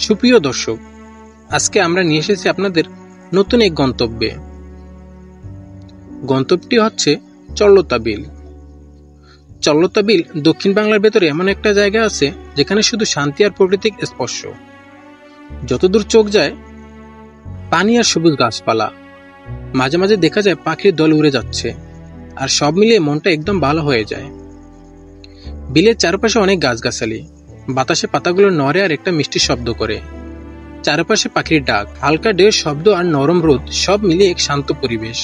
সুপ্রিয় দর্শক, আজকে আমরা নিয়ে এসেছি আপনাদের নতুন এক গন্তব্যে। গন্তব্যটি হচ্ছে চল্লতা বিল। চল্লতা বিল দক্ষিণ বাংলার ভেতরে এমন একটা জায়গা আছে যেখানে শুধু শান্তি আর প্রাকৃতিক স্পর্শ। যতদূর চোখ যায় পানি আর সবুজ গাছপালা, মাঝে মাঝে দেখা যায় পাখির দল উড়ে যাচ্ছে, আর সব মিলিয়ে মনটা একদম ভালো হয়ে যায়। বিলের চারপাশে অনেক গাছগাছালি, বাতাসে পাতাগুলো নড়ে আর একটা মিষ্টি শব্দ করে। চারপাশে পাখির ডাক, হালকা ঢেউয়ের শব্দ আর নরম রোদ, সব মিলিয়ে এক শান্ত পরিবেশ।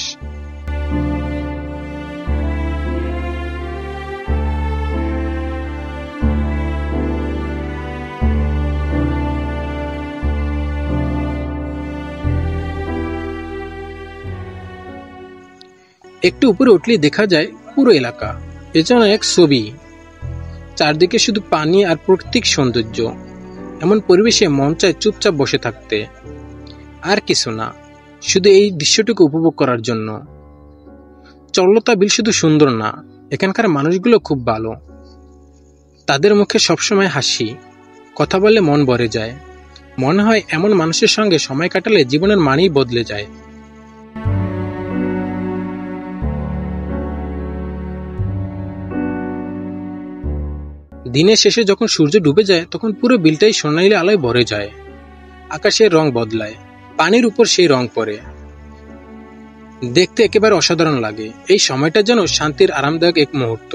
একটু উপরে উঠলেই দেখা যায় পুরো এলাকা, এ যেন এক ছবি। চারদিকে শুধু পানি আর প্রাকৃতিক সৌন্দর্য। এমন পরিবেশে মন চায় চুপচাপ বসে থাকতে, আর কিছু না, শুধু এই দৃশ্যটুকু উপভোগ করার জন্য। চল্লতা বিল শুধু সুন্দর না, এখানকার মানুষগুলো খুব ভালো। তাদের মুখে সবসময় হাসি, কথা বললে মন ভরে যায়। মনে হয় এমন মানুষের সঙ্গে সময় কাটালে জীবনের মানেই বদলে যায়। দিনের শেষে যখন সূর্য ডুবে যায় তখন পুরো বিলটাই সোনালি আলোয় ভরে যায়। আকাশের রং বদলায়, পানির উপর সেই রং পড়ে, দেখতে একেবারে অসাধারণ লাগে। এই সময়টা যেন শান্তির আরামদায়ক এক মুহূর্ত।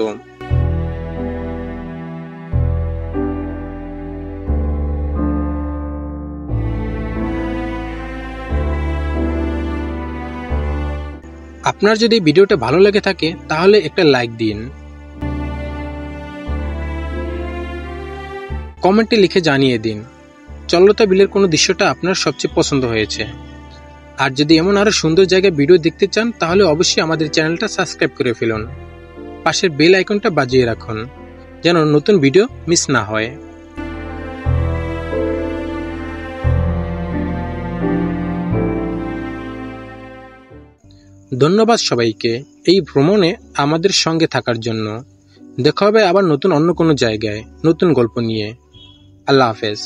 আপনার যদি ভিডিওটা ভালো লেগে থাকে তাহলে একটা লাইক দিন, কমেন্টে লিখে জানিয়ে দিন চল্লতা বিলের কোন দৃশ্যটা আপনার সবচেয়ে পছন্দ হয়েছে। আর যদি এমন আরো সুন্দর জায়গায় ভিডিও দেখতে চান তাহলে অবশ্যই আমাদের চ্যানেলটা সাবস্ক্রাইব করে ফেলুন। পাশের বেল আইকনটা বাজিয়ে রাখুন যেন নতুন ভিডিও মিস না হয়। ধন্যবাদ সবাইকে এই ভ্রমণে আমাদের সঙ্গে থাকার জন্য। দেখা হবে আবার অন্য কোনো জায়গায় নতুন গল্প নিয়ে। আল্লাহ হাফেজ।